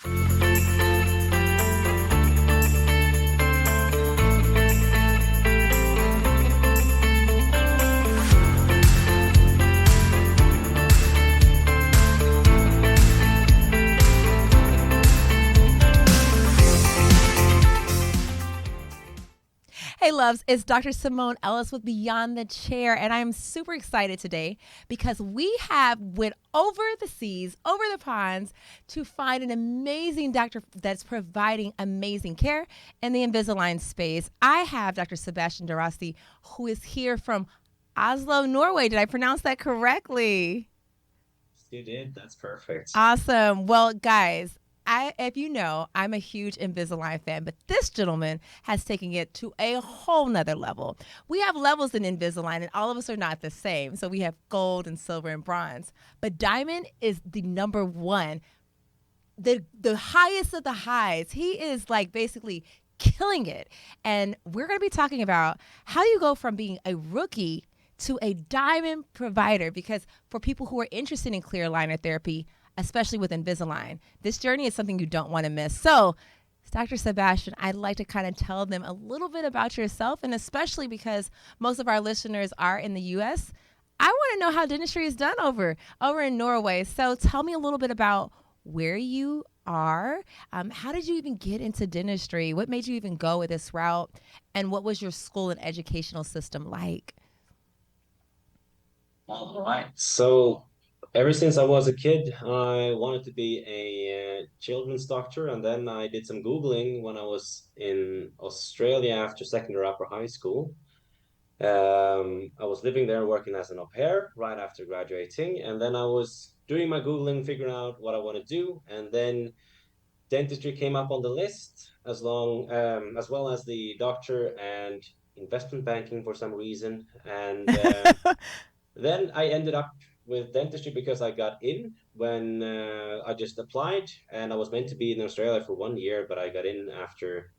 Hey, loves, it's Dr. Simone Ellis with Beyond the Chair, and I'm super excited today because we have went over the seas, over the ponds to find an amazing doctor that's providing amazing care in the Invisalign space. I have Dr. Sebastian Daroste, who is here from Oslo, Norway. Did I pronounce that correctly? You did. That's perfect. Awesome. Well, guys, if you know, I'm a huge Invisalign fan, but this gentleman has taken it to a whole nother level. We have levels in Invisalign, and all of us are not the same. So we have gold and silver and bronze, but diamond is the number one, the highest of the highs. He is like basically killing it, and we're going to be talking about how you go from being a rookie to a diamond provider, because for people who are interested in clear aligner therapy, especially with Invisalign, this journey is something you don't want to miss. So, Dr. Sebastian, I'd like to kind of tell them a little bit about yourself, and especially because most of our listeners are in the U.S., I want to know how dentistry is done over in Norway. So tell me a little bit about where you are. How did you even get into dentistry? What made you even go with this route? And what was your school and educational system like? All right. So ever since I was a kid, I wanted to be a children's doctor, and then I did some Googling when I was in Australia after secondary upper high school. I was living there working as an au pair right after graduating, and then I was doing my Googling, figuring out what I want to do, and then dentistry came up on the list as well as the doctor and investment banking for some reason, and then I ended up with dentistry because I got in when I just applied, and I was meant to be in Australia for 1 year, but I got in after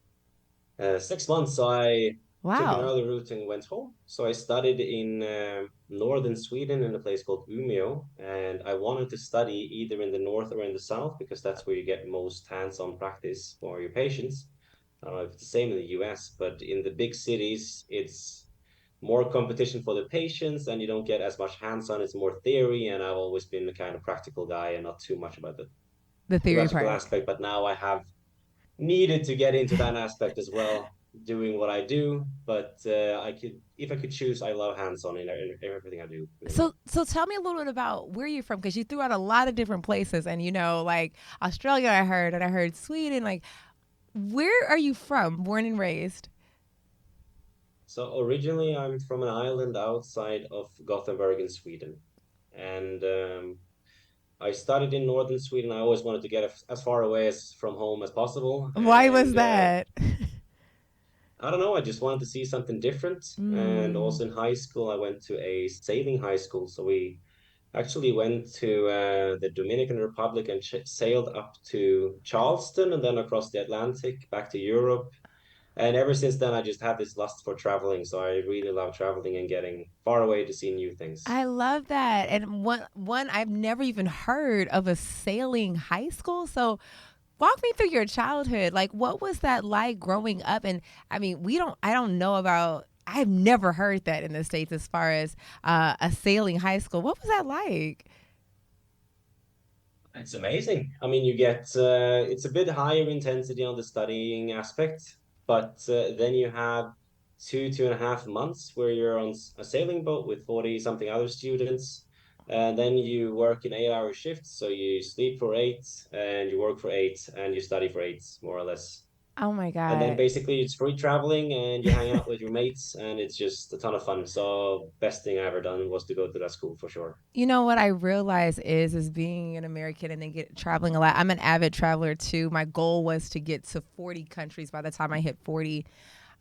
6 months. So I took an Wow. early route and went home. So I studied in northern Sweden in a place called Umeå, and I wanted to study either in the north or in the south because that's where you get most hands-on practice for your patients. I don't know if it's the same in the US, but in the big cities, it's more competition for the patients and you don't get as much hands-on. It's more theory, and I've always been the kind of practical guy and not too much about the The theory theoretical part. aspect. But now I have needed to get into that aspect as well, doing what I do. But if I could choose, I love hands-on in everything I do, really. So tell me a little bit about where you're from, because you threw out a lot of different places, and like Australia, I heard, and I heard Sweden. Like, where are you from? Born and raised. So originally, I'm from an island outside of Gothenburg in Sweden, and I studied in northern Sweden. I always wanted to get as far away as from home as possible, Why was and that? I don't know. I just wanted to see something different. And Mm. also in high school, I went to a sailing high school. So we actually went to the Dominican Republic and sailed up to Charleston and then across the Atlantic back to Europe. And ever since then, I just had this lust for traveling. So I really love traveling and getting far away to see new things. I love that. And one I've never even heard of a sailing high school. So walk me through your childhood. Like, what was that like growing up? And I mean, I don't know about, I've never heard that in the States as far as a sailing high school. What was that like? It's amazing. I mean, it's a bit higher intensity on the studying aspect, but then you have 2.5 months where you're on a sailing boat with 40 something other students. And then you work in 8 hour shifts. So you sleep for eight and you work for eight and you study for eight, more or less. Oh my And then God. basically it's free traveling and you hang out with your mates and it's just a ton of fun. So best thing I ever done was to go to that school for sure. You know what I realize is being an American and then get traveling a lot. I'm an avid traveler too. My goal was to get to 40 countries by the time I hit 40.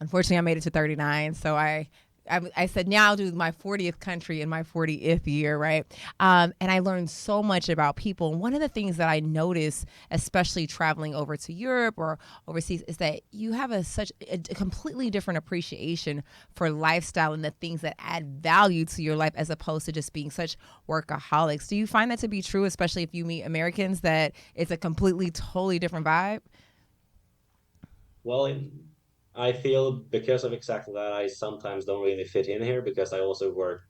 Unfortunately, I made it to 39, so I I said now I'll do my 40th country in my 40th year, right? And I learned so much about people. And one of the things that I noticed, especially traveling over to Europe or overseas, is that you have such a completely different appreciation for lifestyle and the things that add value to your life as opposed to just being such workaholics. Do you find that to be true, especially if you meet Americans, that it's a completely, totally different vibe? Well, I feel because of exactly that, I sometimes don't really fit in here because I also work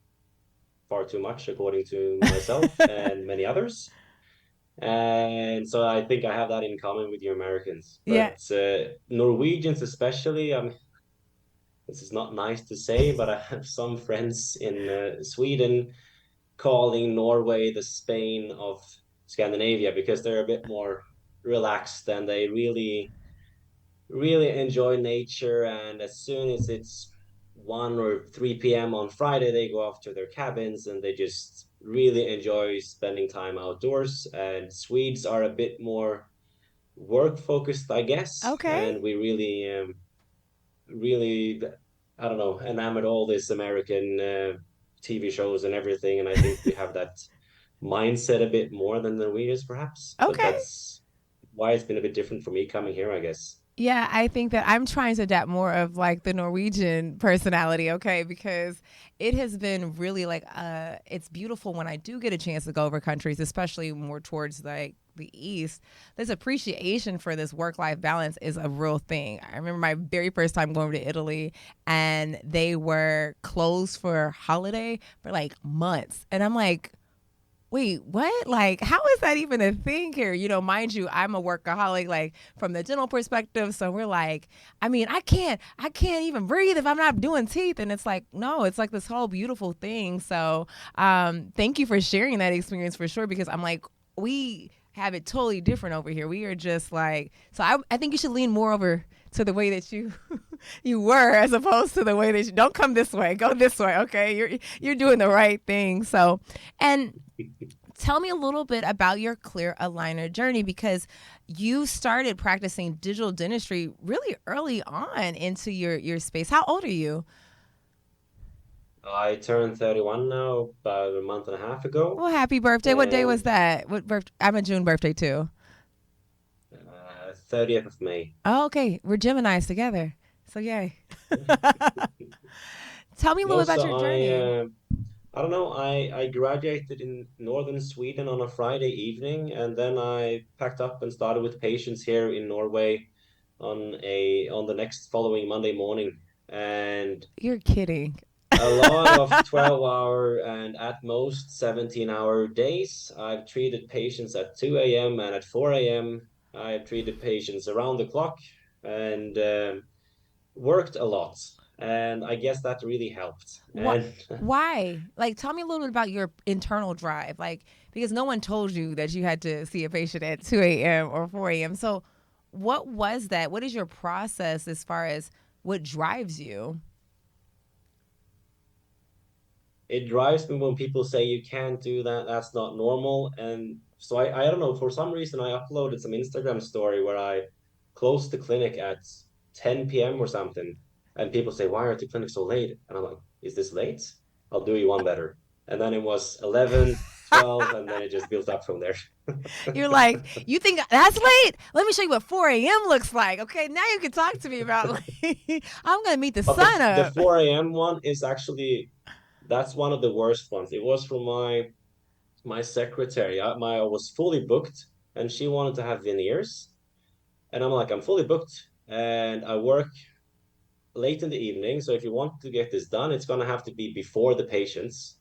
far too much, according to myself and many others. And so I think I have that in common with you Americans. Yeah. But Norwegians, especially, this is not nice to say, but I have some friends in Sweden calling Norway the Spain of Scandinavia because they're a bit more relaxed and they really enjoy nature. And as soon as it's 1 or 3 p.m. on Friday, they go off to their cabins and they just really enjoy spending time outdoors. And Swedes are a bit more work focused, I guess. Okay. And we really, I don't know, enamored all this American TV shows and everything. And I think we have that mindset a bit more than the Norwegians, perhaps. But Okay. that's why it's been a bit different for me coming here, I guess. Yeah, I think that I'm trying to adapt more of like the Norwegian personality, okay? Because it has been really like it's beautiful when I do get a chance to go over countries, especially more towards like the east. This appreciation for this work-life balance is a real thing. I remember my very first time going to Italy and they were closed for holiday for like months. And I'm like, wait, what? Like, how is that even a thing here? You know, mind you, I'm a workaholic, like from the dental perspective. So we're like, I mean, I can't even breathe if I'm not doing teeth. And it's like, no, it's like this whole beautiful thing. So, thank you for sharing that experience for sure, because I'm like, we have it totally different over here. We are just like, so I think you should lean more over to the way that you you were as opposed to the way that you don't come this way, go this way. Okay, you're doing the right thing. So, and tell me a little bit about your clear aligner journey, because you started practicing digital dentistry really early on into your space. How old are you? I turned 31 now about a month and a half ago. Well, happy birthday. What day was And that? What birth? I'm a June birthday too. 30th of May. Oh, okay. We're Geminis together. So yay. Tell me a little No, bit about so your journey. I don't know. I graduated in northern Sweden on a Friday evening, and then I packed up and started with patients here in Norway on the next following Monday morning. And You're kidding. a lot of 12-hour and at most 17-hour days. I've treated patients at 2 a.m. and at 4 a.m. I've treated patients around the clock and worked a lot. And I guess that really helped. What? And Why? Like, tell me a little bit about your internal drive. Like, because no one told you that you had to see a patient at 2 a.m. or 4 a.m. So, what was that? What is your process as far as what drives you? it drives me when people say you can't do that, that's not normal. And so I don't know, for some reason I uploaded some Instagram story where I closed the clinic at 10 p.m. or something. And people say, why are the clinic so late? And I'm like, is this late? I'll do you one better. And then it was 11, 12, and then it just built up from there. You're like, you think that's late? Let me show you what 4 a.m. looks like. Okay, now you can talk to me about like, I'm gonna meet the But sun the up. 4 a.m. one is actually that's one of the worst ones. It was from my secretary. I was fully booked and she wanted to have veneers. And I'm like, I'm fully booked and I work late in the evening. So if you want to get this done, it's gonna have to be before the patients.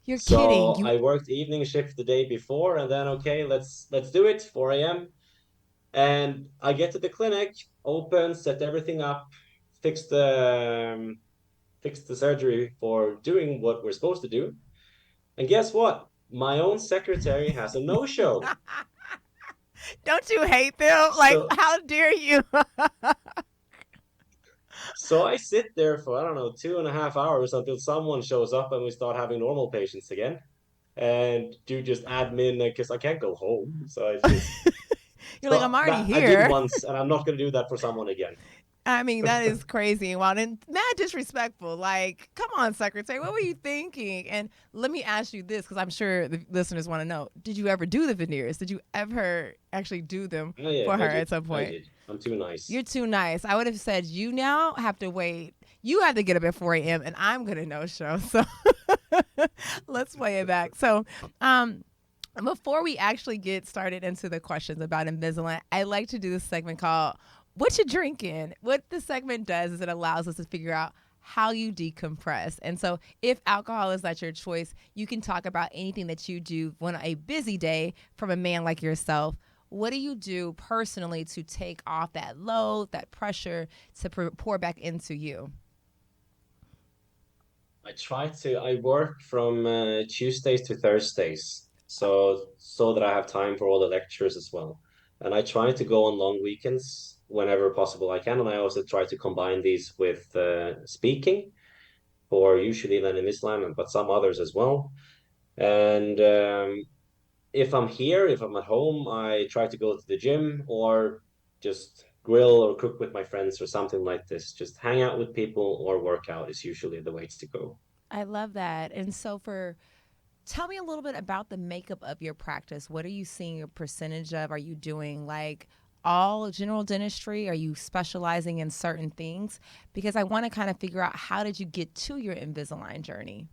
You're kidding. So You I worked evening shift the day before and then okay, let's do it, 4 a.m. And I get to the clinic, open, set everything up, fix fix the surgery for doing what we're supposed to do. And guess what? My own secretary has a no-show. don't you hate them? Like, So how dare you? so I sit there for I don't know 2.5 hours until someone shows up and we start having normal patients again and do just admin because I can't go home. So it's just You're like, I'm but already that I did here. once and I'm not gonna do that for someone again. I mean, that is crazy and wild and mad disrespectful. Like, come on, secretary, what were you thinking? And let me ask you this, because I'm sure the listeners want to know: did you ever do the veneers? Did you ever actually do them Oh yeah, for her I at did. some I point? did. I'm too nice. You're too nice. I would have said you now have to wait. You have to get up at 4 a.m. and I'm gonna no show. So let's play it back. So, um, before we actually get started into the questions about Invisalign, I like to do this segment called "What You Drinking." What the segment does is it allows us to figure out how you decompress. And so, if alcohol is not your choice, you can talk about anything that you do on a busy day from a man like yourself. What do you do personally to take off that load, that pressure to pour back into you? I work from Tuesdays to Thursdays, so that I have time for all the lectures as well. And I try to go on long weekends whenever possible I can. And I also try to combine these with speaking for usually then in Islam, but some others as well. And if I'm here, if I'm at home, I try to go to the gym or just grill or cook with my friends or something like this. Just hang out with people or work out is usually the ways to go. I love that. And so for tell me a little bit about the makeup of your practice. What are you seeing a percentage of? Are you doing like all general dentistry? Are you specializing in certain things? Because I want to kind of figure out how did you get to your Invisalign journey?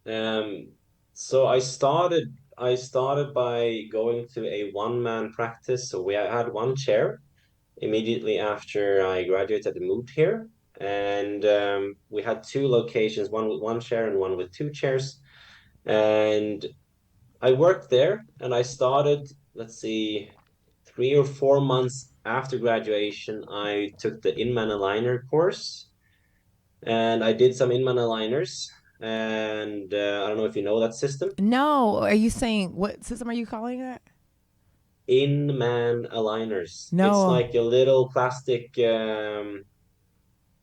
Um, so I started by going to a one-man practice. So we had one chair immediately after I graduated and moved here. And we had two locations, one with one chair and one with two chairs. And I worked there and I started, let's see, 3 or 4 months after graduation, I took the Inman Aligner course and I did some Inman Aligners. And I don't know if you know that system. No. Are you saying what system are you calling it? Inman Aligners. It's No. like a little plastic,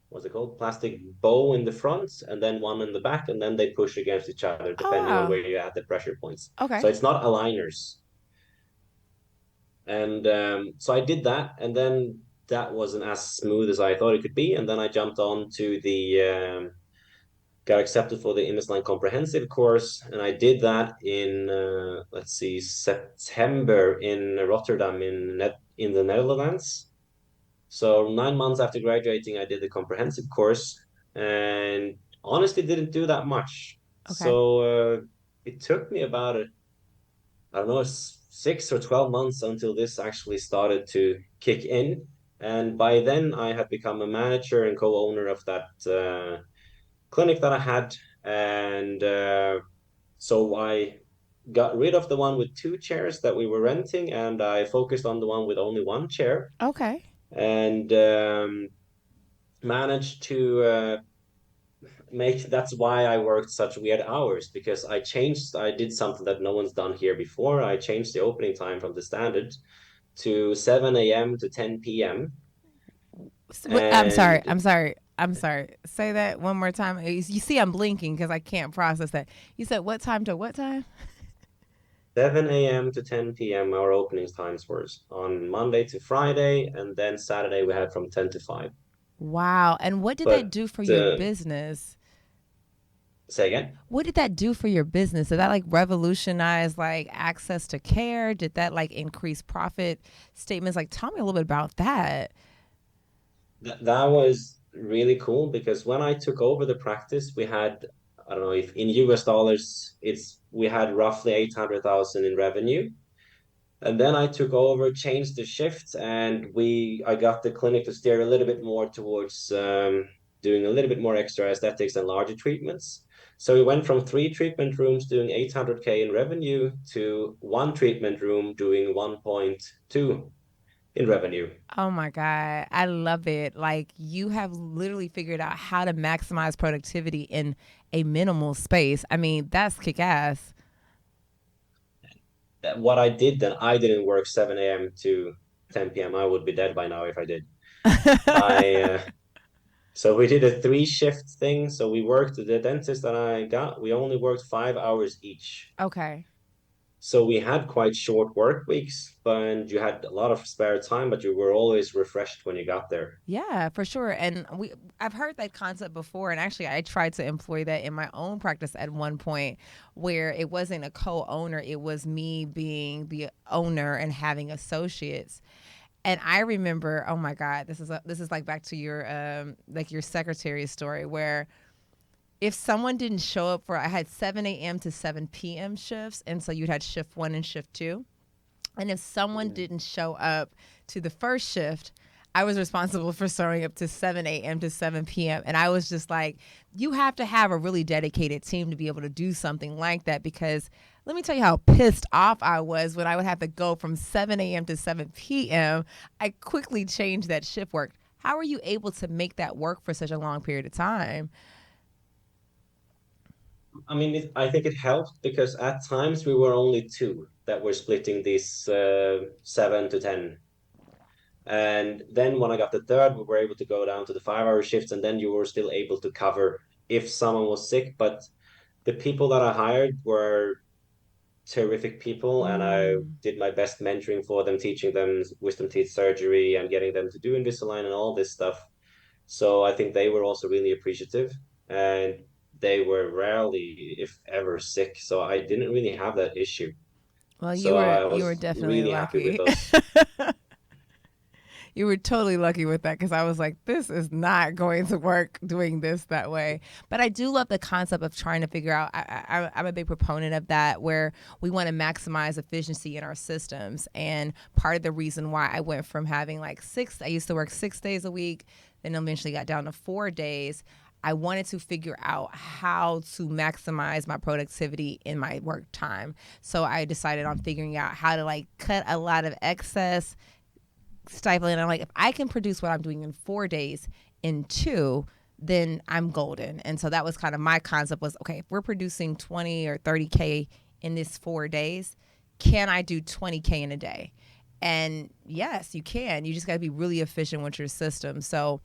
what's it called? Plastic bow in the front and then one in the back, and then they push against each other Oh, depending on wow. where you add the pressure points. So Okay. it's not aligners. And so I did that, and then that wasn't as smooth as I thought it could be. And then I jumped on to got accepted for the Invisalign Comprehensive course, and I did that in let's see, September in Rotterdam in the Netherlands. So 9 months after graduating, I did the comprehensive course, and honestly didn't do that much. Okay. So it took me about I don't know, 6 or 12 months until this actually started to kick in. And by then, I had become a manager and co-owner of that clinic that I had. And so I got rid of the one with two chairs that we were renting, and I focused on the one with only one chair, Okay. and managed to make. That's why I worked such weird hours, because I did something that no one's done here before. I changed the opening time from the standard to 7 a.m. to 10 p.m. I'm sorry. and I'm sorry. I'm sorry. Say that one more time. You see, I'm blinking because I can't process that. You said what time to what time? 7 a.m. to 10 p.m. our opening times were on Monday to Friday, and then Saturday we had from 10 to 5. Wow. And what did that But do for your uh, business? say again. What did that do for your business? Did that like revolutionize like access to care? Did that like increase profit statements? Like, tell me a little bit about that. That was really cool because when I took over the practice, we had, I don't know if in US dollars, we had roughly 800,000 in revenue. And then I took over, changed the shift, and I got the clinic to steer a little bit more towards doing a little bit more extra aesthetics and larger treatments. So we went from three treatment rooms doing 800K in revenue to one treatment room doing 1.2 in revenue. Oh my God. I love it. Like, you have literally figured out how to maximize productivity in a minimal space. I mean, that's kick ass. What I did then, I didn't work 7 a.m. to 10 p.m. I would be dead by now if I did. I So we did a three shift thing. So we worked the dentist that I got. We only worked 5 hours each. Okay. So we had quite short work weeks, but you had a lot of spare time, but you were always refreshed when you got there. Yeah, for sure. And I've heard that concept before, and actually I tried to employ that in my own practice at one point, where it wasn't a co-owner, it was me being the owner and having associates. And I remember, oh my God, this is like back to your like your secretary story, where if someone didn't show up for, I had 7 a.m. to 7 p.m. shifts, and so you'd had shift one and shift two. And if someone Mm. didn't show up to the first shift, I was responsible for showing up to 7 a.m. to 7 p.m. And I was just like, you have to have a really dedicated team to be able to do something like that, because let me tell you how pissed off I was when I would have to go from 7 a.m. to 7 p.m. I quickly changed that shift work. How are you able to make that work for such a long period of time? I mean, I think it helped because at times we were only two that were splitting these 7 to 10. And then when I got the third, we were able to go down to the 5 hour shifts, and then you were still able to cover if someone was sick. But the people that I hired were terrific people, and I Mm. did my best mentoring for them, teaching them wisdom teeth surgery and getting them to do Invisalign and all this stuff. So I think they were also really appreciative, and they were rarely, if ever, sick. So I didn't really have that issue. Well, So I you were was definitely really happy with lucky. those. You were totally lucky with that, because I was like, this is not going to work doing this that way. But I do love the concept of trying to figure out. I'm a big proponent of that, where we want to maximize efficiency in our systems. And part of the reason why I went from having like I used to work 6 days a week, then eventually got down to 4 days. I wanted to figure out how to maximize my productivity in my work time. So I decided on figuring out how to like cut a lot of excess, stifling. I'm like, if I can produce what I'm doing in 4 days in two, then I'm golden. And so that was kind of my concept was, okay, if we're producing 20 or 30K in this 4 days, can I do 20K in a day? And yes, you can. You just got to be really efficient with your system. So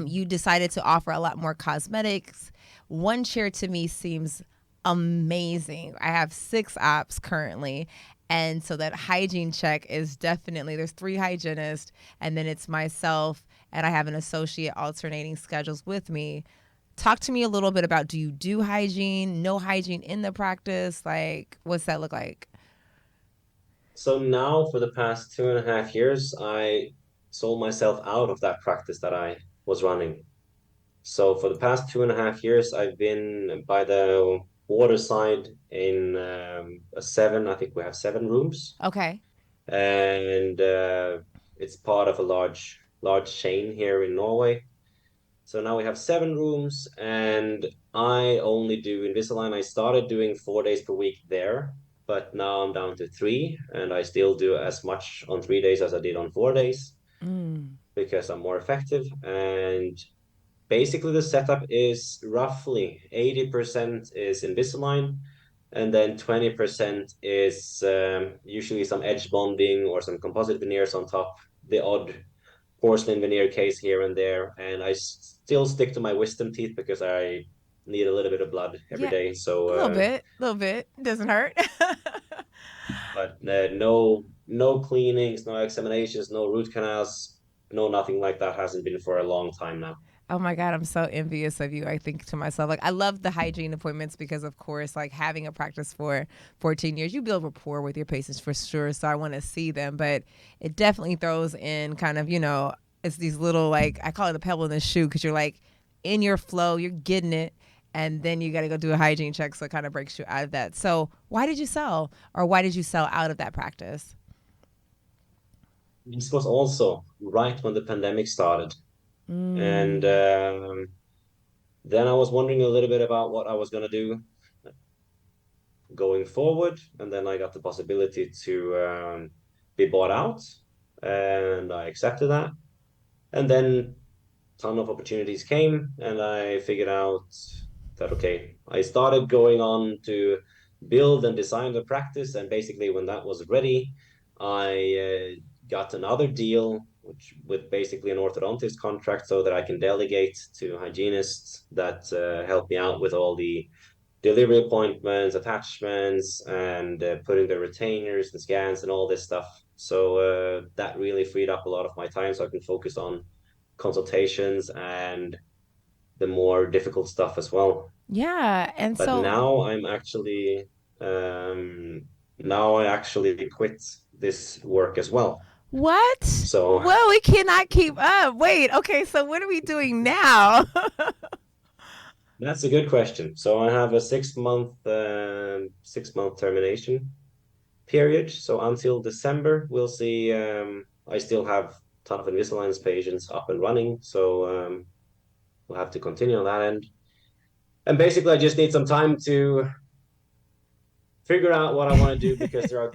you decided to offer a lot more cosmetics. One chair to me seems amazing. I have 6 ops currently. And so that hygiene check is definitely, there's 3 hygienists, and then it's myself, and I have an associate alternating schedules with me. Talk to me a little bit about, do you do hygiene, no hygiene in the practice? Like, what's that look like? So now, for the past 2.5 years, I sold myself out of that practice that I was running. So for the past 2.5 years, I've been by the waterside in I think we have 7 rooms, Okay. and it's part of a large chain here in Norway. So now we have 7 rooms, and I only do Invisalign. I started doing 4 days per week there, but now I'm down to three, and I still do as much on 3 days as I did on 4 days Mm. because I'm more effective. And basically, the setup is roughly 80% is Invisalign, and then 20% is usually some edge bonding or some composite veneers on top, the odd porcelain veneer case here and there. And I still stick to my wisdom teeth because I need a little bit of blood every Yeah, day. So, a little bit, a little bit. Doesn't hurt. but no cleanings, no examinations, no root canals, no nothing like that hasn't been for a long time now. Oh my God, I'm so envious of you. I think to myself, like, I love the hygiene appointments because, of course, like having a practice for 14 years, you build rapport with your patients for sure. So I want to see them, but it definitely throws in kind of, it's these little, like, I call it a pebble in the shoe, because you're like in your flow, you're getting it. And then you got to go do a hygiene check. So it kind of breaks you out of that. So why did you sell, or why did you sell out of that practice? This was also right when the pandemic started. And Mm. then I was wondering a little bit about what I was going to do going forward. And then I got the possibility to be bought out, and I accepted that. And then ton of opportunities came, and I figured out that okay, I started going on to build and design the practice, and basically when that was ready, I got another deal which with basically an orthodontist contract so that I can delegate to hygienists that help me out with all the delivery appointments, attachments, and putting the retainers and scans and all this stuff. So that really freed up a lot of my time, so I can focus on consultations and the more difficult stuff as well. Yeah. And But so um, now I actually quit this work as well. what? So Well, we cannot keep up. Wait, okay, so what are we doing now? that's a good question. So I have a 6 month termination period. So until December, we'll see. I still have a ton of Invisalign patients up and running, so we'll have to continue on that end. And basically, I just need some time to figure out what I want to do because there are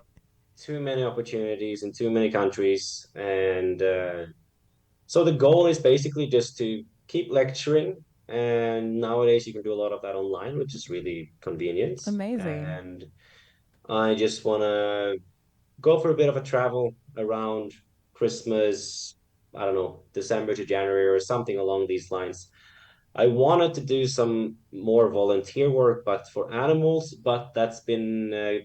too many opportunities in too many countries, and so the goal is basically just to keep lecturing. And nowadays, you can do a lot of that online, which is really convenient. Amazing. And I just want to go for a bit of a travel around Christmas, I don't know, December to January or something along these lines. I wanted to do some more volunteer work, but for animals, but that's been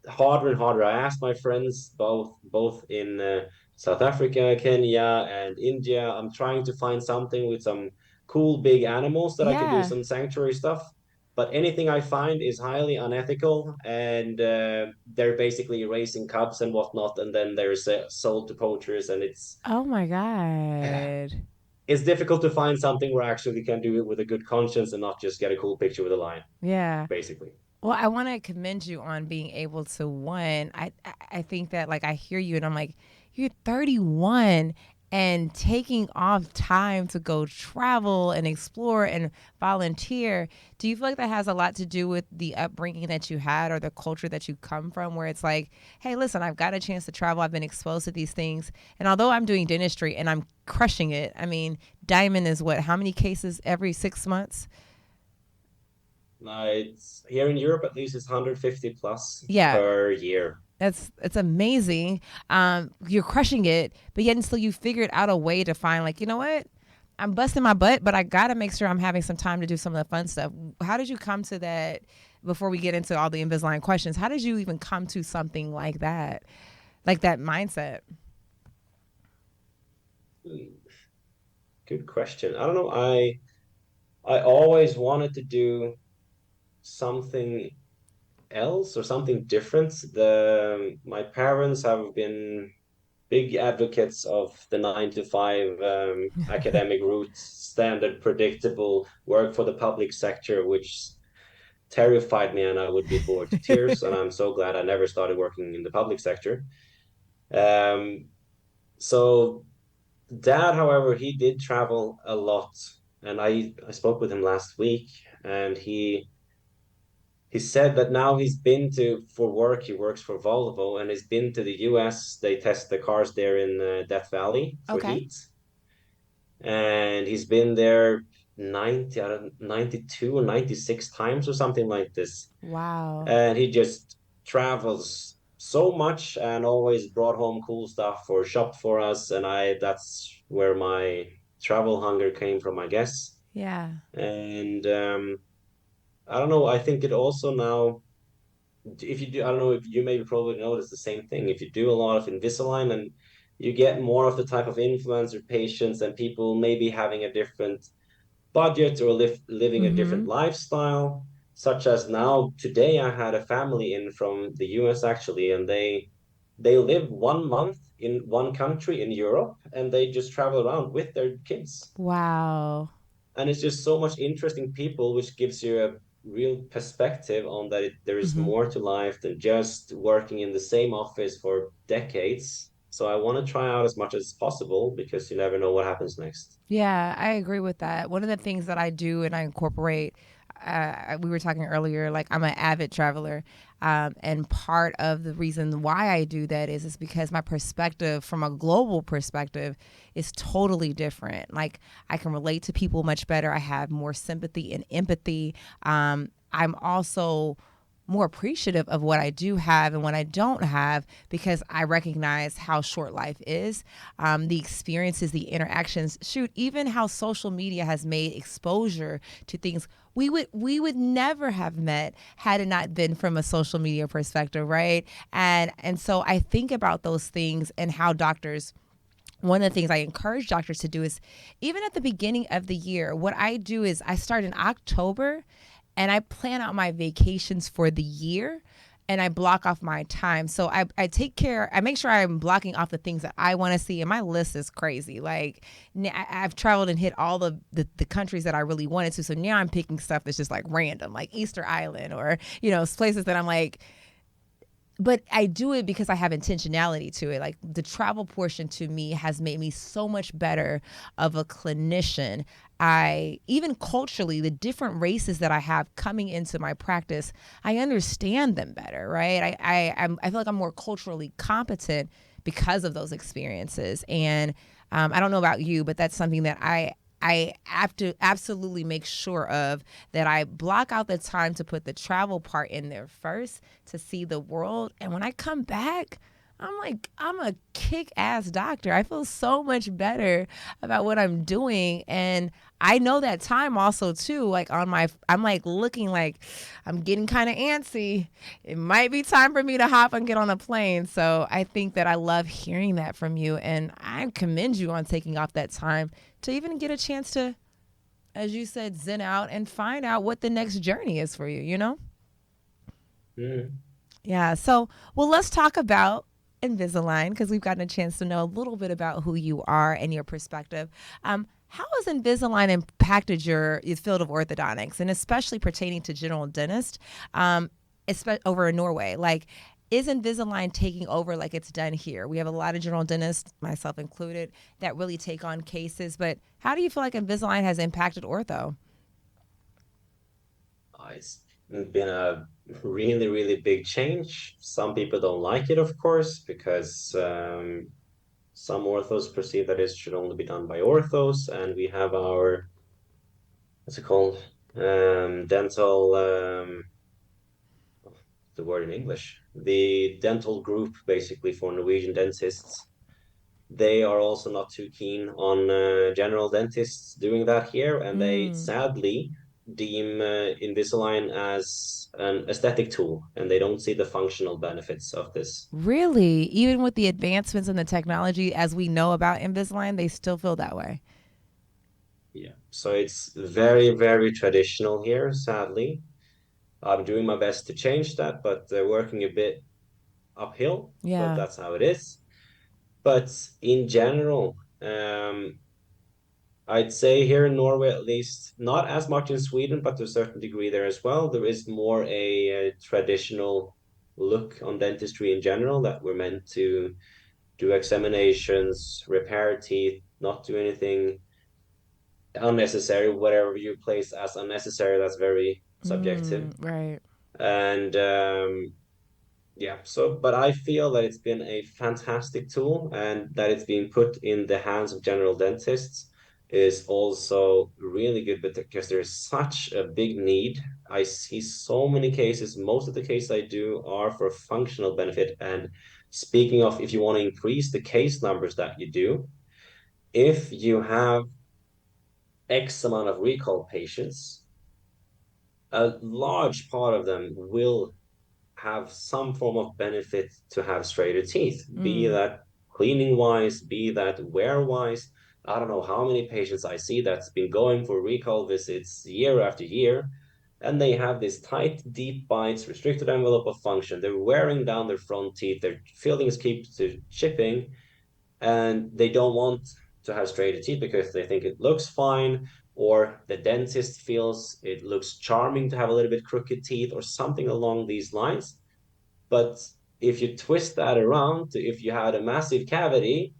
harder and harder. I asked my friends both in South Africa, Kenya, and India. I'm trying to find something with some cool big animals that I can do Yeah. some sanctuary stuff. But anything I find is highly unethical, and they're basically raising cubs and whatnot, and then they're sold to poachers, and Oh my God. it's difficult to find something where I actually can do it with a good conscience and not just get a cool picture with a lion, Yeah. basically. Well, I want to commend you on being able to one. I think that like I hear you and I'm like, you're 31 and taking off time to go travel and explore and volunteer. Do you feel like that has a lot to do with the upbringing that you had or the culture that you come from, where it's like, hey, listen, I've got a chance to travel. I've been exposed to these things. And although I'm doing dentistry and I'm crushing it, I mean, Diamond is what, how many cases every 6 months? It's here in Europe at least it's 150 plus Yeah, per year. that's it's amazing. You're crushing it, but yet and still you figured out a way to find like, you know what? I'm busting my butt, but I gotta make sure I'm having some time to do some of the fun stuff. How did you come to that? Before we get into all the Invisalign questions, how did you even come to something like that mindset? Hmm, good question. I don't know. I always wanted to do something else or something different. The My parents have been big advocates of the 9 to 5 academic route, standard, predictable work for the public sector, which terrified me and I would be bored to tears. And I'm so glad I never started working in the public sector. Um, so dad, however, he did travel a lot, and I spoke with him last week, and he said that now he's been to for work. He works for Volvo, and he's been to the U.S. They test the cars there in Death Valley for Okay. heat, and he's been there 90, I don't, 92 or 96 times or something like this. Wow. And he just travels so much and always brought home cool stuff or shopped for us. And I that's where my travel hunger came from, I guess. Yeah. And I don't know, I think it also now, if you do, I don't know if you maybe probably notice the same thing. If you do a lot of Invisalign and you get more of the type of influencer patients and people maybe having a different budget or living a different Mm-hmm. lifestyle, such as now today I had a family in from the US actually, and they live 1 month in one country in Europe and they just travel around with their kids. Wow. And it's just so much interesting people, which gives you a real perspective on that there is Mm-hmm. more to life than just working in the same office for decades. So I want to try out as much as possible because you never know what happens next. Yeah, I agree with that. One of the things that I do and I incorporate, we were talking earlier, like I'm an avid traveler. And part of the reason why I do that is because my perspective from a global perspective is totally different. Like I can relate to people much better. I have more sympathy and empathy. I'm also more appreciative of what I do have and what I don't have because I recognize how short life is, the experiences, the interactions. Shoot, even how social media has made exposure to things we would never have met had it not been from a social media perspective, right? And so I think about those things and how doctors, one of the things I encourage doctors to do is even at the beginning of the year, what I do is I start in October and I plan out my vacations for the year and I block off my time. So I take care, I make sure I'm blocking off the things that I want to see. And my list is crazy. Like I've traveled and hit all the countries that I really wanted to. So now I'm picking stuff that's just like random, like Easter Island or, places that I'm like, but I do it because I have intentionality to it. Like the travel portion to me has made me so much better of a clinician. I even culturally, the different races that I have coming into my practice, I understand them better, right? I feel like I'm more culturally competent because of those experiences. And I don't know about you, but that's something that I have to absolutely make sure of, that I block out the time to put the travel part in there first to see the world. And when I come back, I'm like, I'm a kick ass doctor. I feel so much better about what I'm doing. And I know that time also too, like I'm like looking like I'm getting kind of antsy. It might be time for me to hop and get on a plane. So I think that I love hearing that from you. And I commend you on taking off that time to even get a chance to, as you said, zen out and find out what the next journey is for you, you know? Mm. Yeah. So, well, let's talk about Invisalign because we've gotten a chance to know a little bit about who you are and your perspective. How has Invisalign impacted your field of orthodontics, and especially pertaining to general dentist, over in Norway? Like, is Invisalign taking over like it's done here? We have a lot of general dentists, myself included, that really take on cases. But how do you feel like Invisalign has impacted ortho? It's been a really, really big change. Some people don't like it, of course, because some orthos perceive that it should only be done by orthos, and we have our, what's it called? Dental, the word in English, the dental group basically for Norwegian dentists. They are also not too keen on general dentists doing that here, and they Mm, sadly deem Invisalign as an aesthetic tool, and they don't see the functional benefits of this. really? Even with the advancements in the technology as we know about Invisalign, they still feel that way. Yeah, so it's very, very traditional here, sadly. I'm doing my best to change that, but working a bit uphill, but Yeah. that's how it is. But in general, I'd say here in Norway, at least, not as much in Sweden, but to a certain degree there as well. There is more a traditional look on dentistry in general, that we're meant to do examinations, repair teeth, not do anything unnecessary. Whatever you place as unnecessary, that's very subjective. Right. And yeah, so, but I feel that it's been a fantastic tool, and that it's being put in the hands of general dentists is also really good, but because there's such a big need. I see so many cases. Most of the cases I do are for functional benefit. And speaking of, if you want to increase the case numbers that you do, if you have X amount of recall patients, a large part of them will have some form of benefit to have straighter teeth, be Mm, that cleaning wise, be that wear wise. I don't know how many patients I see that's been going for recall visits year after year, and they have this tight, deep bites, restricted envelope of function. They're wearing down their front teeth, their fillings keep chipping, and they don't want to have straighter teeth because they think it looks fine, or the dentist feels it looks charming to have a little bit crooked teeth or something along these lines. But if you twist that around, if you had a massive cavity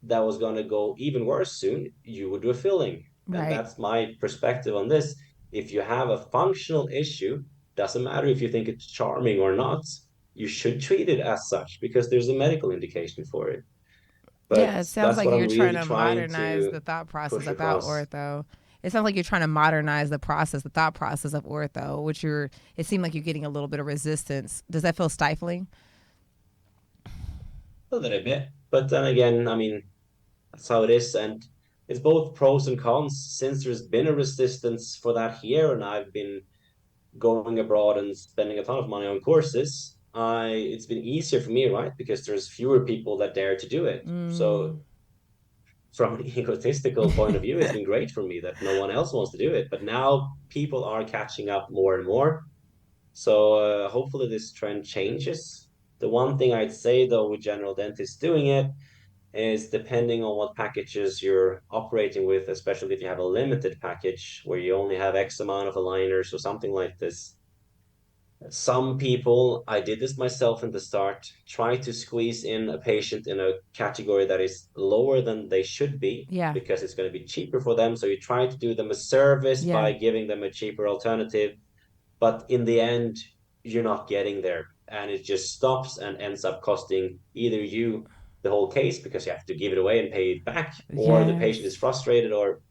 that was going to go even worse soon, you would do a filling. And right. that's my perspective on this. If you have a functional issue, doesn't matter if you think it's charming or not, you should treat it as such because there's a medical indication for it. Yeah, But it sounds that's like what you're I'm trying really to trying modernize to the thought process push about across. ortho. It sounds like you're trying to modernize the process, the thought process of ortho, which it seemed like you're getting a little bit of resistance. Does that feel stifling? A little bit. But then again, I mean, that's how it is. And it's both pros and cons. Since there's been a resistance for that here, and I've been going abroad and spending a ton of money on courses, I it's been easier for me, right? Because there's fewer people that dare to do it. Mm. So from an egotistical point of view, it's been great for me that no one else wants to do it. But now people are catching up more and more. So hopefully this trend changes. The one thing I'd say though with general dentists doing it is depending on what packages you're operating with, especially if you have a limited package where you only have X amount of aligners or something like this. Some people, I did this myself in the start, try to squeeze in a patient in a category that is lower than they should be Yeah. because it's going to be cheaper for them. So you try to do them a service Yeah. by giving them a cheaper alternative, but in the end, you're not getting there. And it just stops and ends up costing either you the whole case because you have to give it away and pay it back, or the patient is Yes. frustrated, or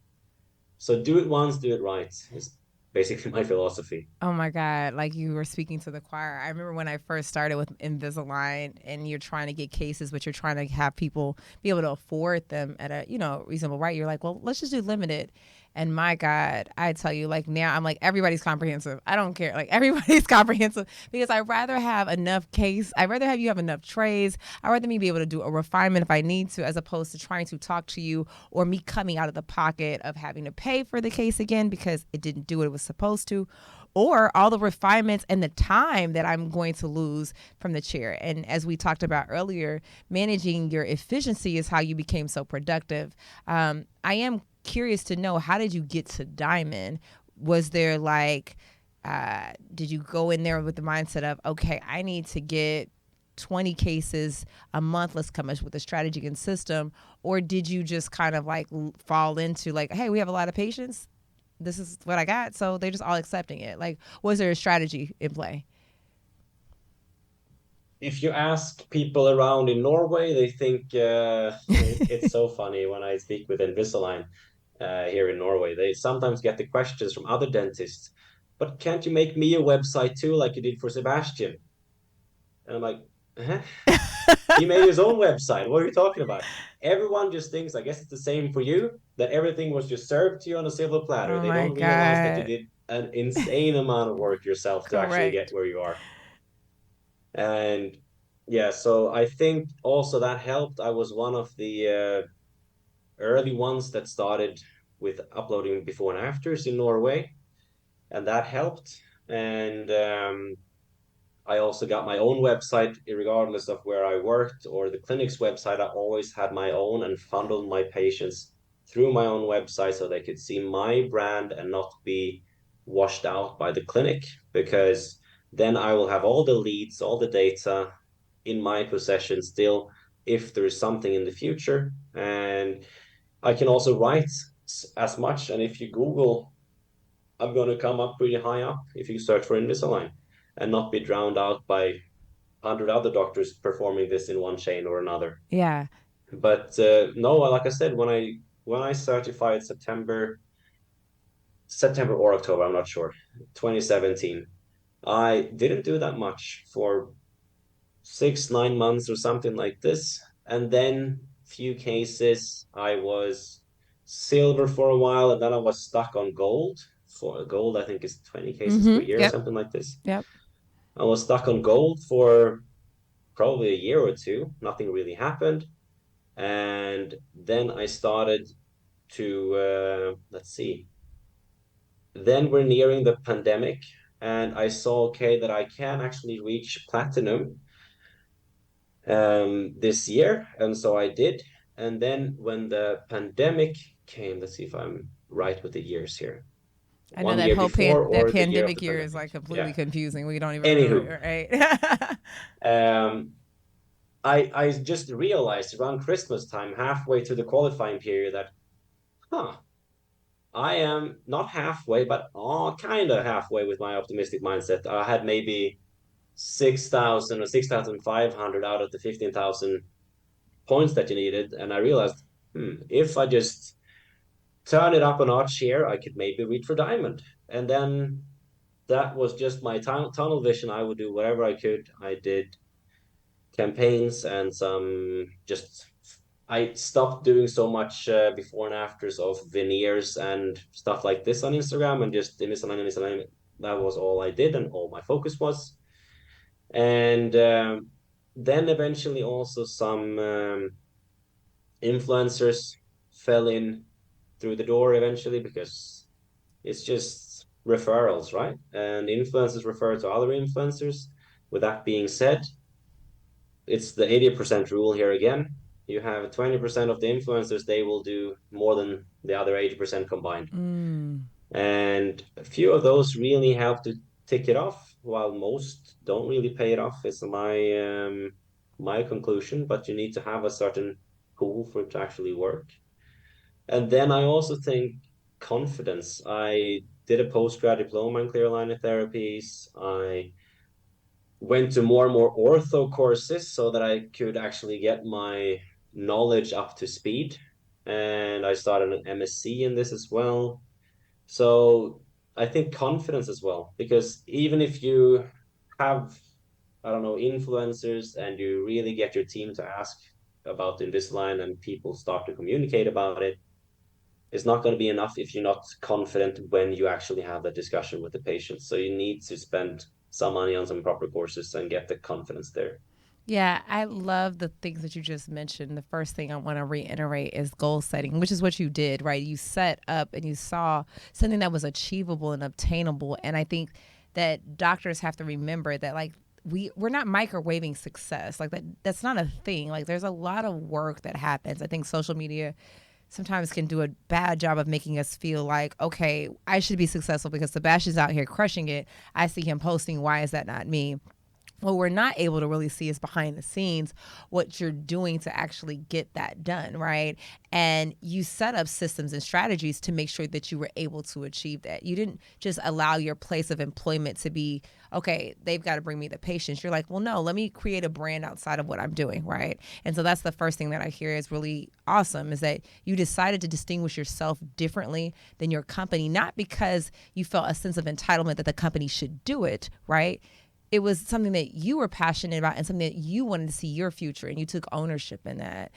so do it once, do it right, is basically my philosophy. Oh my God, like you were speaking to the choir. I remember when I first started with Invisalign and you're trying to get cases, but you're trying to have people be able to afford them at a, reasonable rate. You're like, well, let's just do limited. And my God, I tell you, like now I'm like, everybody's comprehensive. I don't care. Like everybody's comprehensive because I'd rather have enough case. I'd rather have you have enough trays. I'd rather me be able to do a refinement if I need to, as opposed to trying to talk to you or me coming out of the pocket of having to pay for the case again because it didn't do what it was supposed to, or all the refinements and the time that I'm going to lose from the chair. And as we talked about earlier, managing your efficiency is how you became so productive. I am curious to know, how did you get to Diamond? Was there like, did you go in there with the mindset of, okay, I need to get 20 cases a month, let's come up with a strategy and system? Or did you just kind of like fall into like, hey, we have a lot of patients, this is what I got, so they're just all accepting it? Like, was there a strategy in play? If you ask people around in Norway, they think it's so funny when I speak with Invisalign here in Norway. They sometimes get the questions from other dentists, but can't you make me a website too, like you did for Sebastian? And I'm like, huh? He made his own website. What are you talking about? Everyone just thinks, I guess it's the same for you, that everything was just served to you on a silver platter. Oh They my don't realize that you God. did an insane amount of work yourself to actually get Correct. where you are. And yeah, so I think also that helped. I was one of the early ones that started with uploading before and afters in Norway, and that helped. And I also got my own website, regardless of where I worked or the clinic's website. I always had my own and funneled my patients through my own website so they could see my brand and not be washed out by the clinic, because then I will have all the leads, all the data in my possession still if there is something in the future. And I can also write as much. And if you Google, I'm going to come up pretty high up if you search for Invisalign and not be drowned out by 100 other doctors performing this in one chain or another. Yeah. But no, like I said, when I certified September or October, I'm not sure, 2017, I didn't do that much for 6, 9 months or something like this. And then few cases, I was silver for a while, and then I was stuck on gold. For gold, I think is 20 cases per Mm-hmm. year or Yep. something like this. Yep. I was stuck on gold for probably a year or two. Nothing really happened. And then I started to, let's see, then we're nearing the pandemic. And I saw, okay, that I can actually reach platinum this year, and so I did. And then when the pandemic came, let's see if I'm right with the years here. I know One that year before that or the year of pandemic the year is pandemic? like completely Yeah. confusing. We don't even remember Anywho, it, right? um, I just realized around Christmas time, halfway through the qualifying period, that huh, I am not halfway, but kind of halfway with my optimistic mindset. I had maybe 6,000 or 6,500 out of the 15,000 points that you needed. And I realized, if I just turn it up a notch here, I could maybe reach for diamond. And then that was just my tunnel vision. I would do whatever I could. I did campaigns and some just I stopped doing so much before and afters of veneers and stuff like this on Instagram and just Invisalign, Invisalign. That was all I did and all my focus was. And then eventually also some influencers fell in through the door eventually because it's just referrals, right? And influencers refer to other influencers. With that being said, it's the 80% rule here again. You have 20% of the influencers, they will do more than the other 80% combined. Mm. And a few of those really help to tick it off, while most don't really pay it off, is my conclusion. But you need to have a certain pool for it to actually work. And then I also think confidence. I did a postgrad diploma in clear aligner therapies. I went to more and more ortho courses so that I could actually get my knowledge up to speed. And I started an MSc in this as well. So I think confidence as well, because even if you have, I don't know, influencers and you really get your team to ask about the Invisalign and people start to communicate about it, it's not going to be enough if you're not confident when you actually have that discussion with the patient. So you need to spend some money on some proper courses and get the confidence there. Yeah, I love the things that you just mentioned. The first thing I want to reiterate is goal setting, which is what you did, right? You set up and you saw something that was achievable and obtainable. And I think that doctors have to remember that, like, we're not microwaving success. Like, that's not a thing. Like, there's a lot of work that happens. I think social media sometimes can do a bad job of making us feel like, okay, I should be successful because Sebastian's out here crushing it. I see him posting. Why is that not me? What we're not able to really see is behind the scenes what you're doing to actually get that done, right? And you set up systems and strategies to make sure that you were able to achieve that. You didn't just allow your place of employment to be, okay, they've got to bring me the patients. You're like, well, no, let me create a brand outside of what I'm doing, right? And so that's the first thing that I hear is really awesome, is that you decided to distinguish yourself differently than your company, not because you felt a sense of entitlement that the company should do it, right? It was something that you were passionate about and something that you wanted to see your future, and you took ownership in that.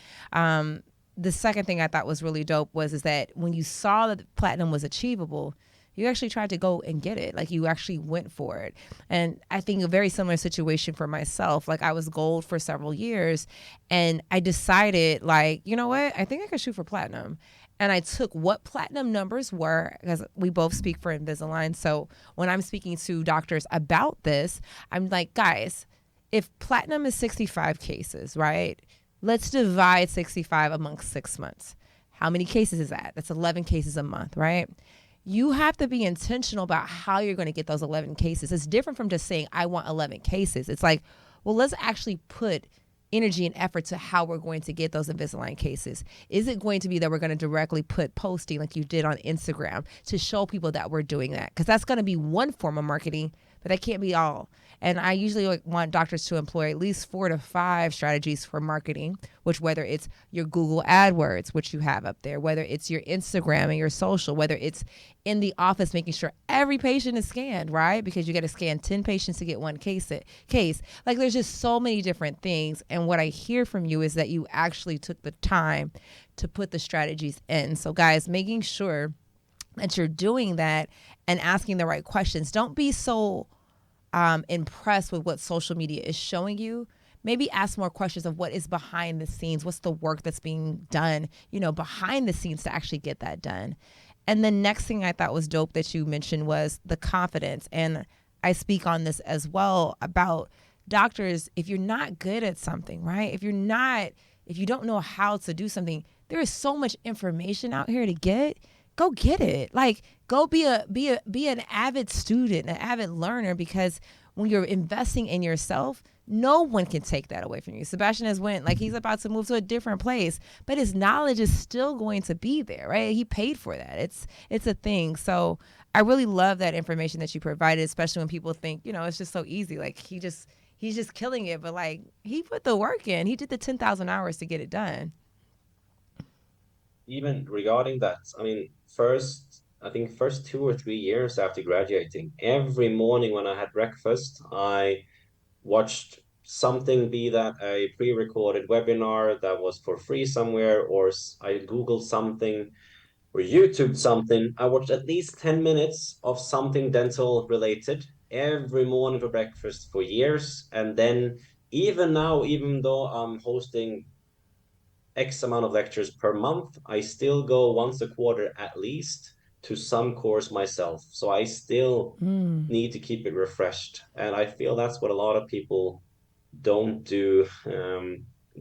The second thing I thought was really dope was is that when you saw that platinum was achievable, you actually tried to go and get it. Like, you actually went for it. And I think a very similar situation for myself. Like, I was gold for several years, and I decided, like, you know what? I think I could shoot for platinum. And I took what platinum numbers were, because we both speak for Invisalign. So when I'm speaking to doctors about this, I'm like, guys, if platinum is 65 cases, right? Let's divide 65 amongst 6 months. How many cases is that? That's 11 cases a month, right? You have to be intentional about how you're going to get those 11 cases. It's different from just saying, I want 11 cases. It's like, well, let's actually put energy and effort to how we're going to get those Invisalign cases. Is it going to be that we're going to directly put posting like you did on Instagram to show people that we're doing that? Because that's going to be one form of marketing, but that can't be all. And I usually want doctors to employ at least 4 to 5 strategies for marketing, which whether it's your Google AdWords, which you have up there, whether it's your Instagram and your social, whether it's in the office making sure every patient is scanned, right? Because you got to scan 10 patients to get one case. Like, there's just so many different things. And what I hear from you is that you actually took the time to put the strategies in. So guys, making sure that you're doing that and asking the right questions. Don't be so impressed with what social media is showing you. Maybe ask more questions of what is behind the scenes. What's the work that's being done, behind the scenes to actually get that done. And the next thing I thought was dope that you mentioned was the confidence. And I speak on this as well about doctors. If you're not good at something, right? If you don't know how to do something, there is so much information out here to get. Go get it. Like, go be an avid student, an avid learner, because when you're investing in yourself, no one can take that away from you. Sebastian he's about to move to a different place, but his knowledge is still going to be there, right? He paid for that. It's a thing. So I really love that information that you provided, especially when people think, it's just so easy. Like, he's just killing it, but like, he put the work in. He did the 10,000 hours to get it done. even regarding that, I mean, I think first 2 or 3 years after graduating, every morning when I had breakfast, I watched something, be that a pre-recorded webinar that was for free somewhere, or I Googled something or YouTube something. I watched at least 10 minutes of something dental related every morning for breakfast for years. And then even now, even though I'm hosting X amount of lectures per month, I still go once a quarter at least to some course myself. So I still Mm. need to keep it refreshed. And I feel that's what a lot of people don't do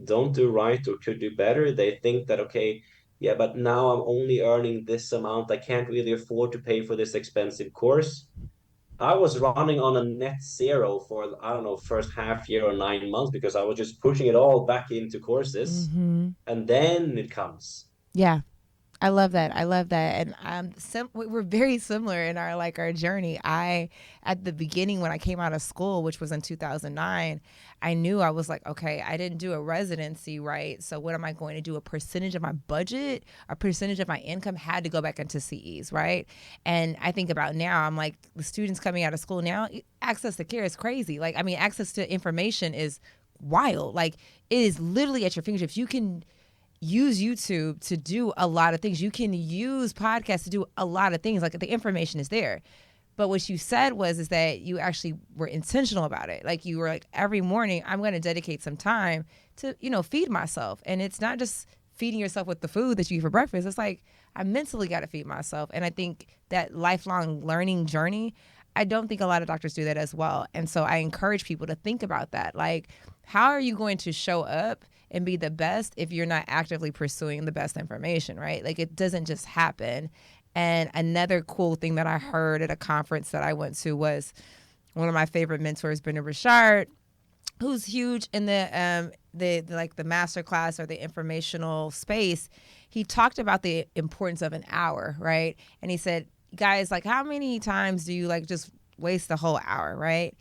don't do right or could do better. They think that okay, yeah, but now I'm only earning this amount. I can't really afford to pay for this expensive course. I was running on a net zero for I don't know first half year or 9 months because I was just pushing it all back into courses, Mm-hmm. and then it comes. Yeah. I love that. I love that. And we're very similar in our journey. At the beginning when I came out of school, which was in 2009, I knew I was like, okay, I didn't do a residency, right? So what am I going to do? A percentage of my budget, a percentage of my income had to go back into CEs, right? And I think about now, I'm like, the students coming out of school now, access to care is crazy. Like, I mean, access to information is wild. Like, it is literally at your fingertips. You can use YouTube to do a lot of things. You can use podcasts to do a lot of things. Like, the information is there. But what you said was is that you actually were intentional about it. Like, you were like, every morning I'm going to dedicate some time to, feed myself. And it's not just feeding yourself with the food that you eat for breakfast. It's like, I mentally got to feed myself. And I think that lifelong learning journey, I don't think a lot of doctors do that as well. And so I encourage people to think about that. Like, how are you going to show up and be the best if you're not actively pursuing the best information, right? Like, it doesn't just happen. And another cool thing that I heard at a conference that I went to was one of my favorite mentors, Brendan Richard, who's huge in the master class or the informational space. He talked about the importance of an hour, right? And he said, guys, like, how many times do you like just waste the whole hour, right?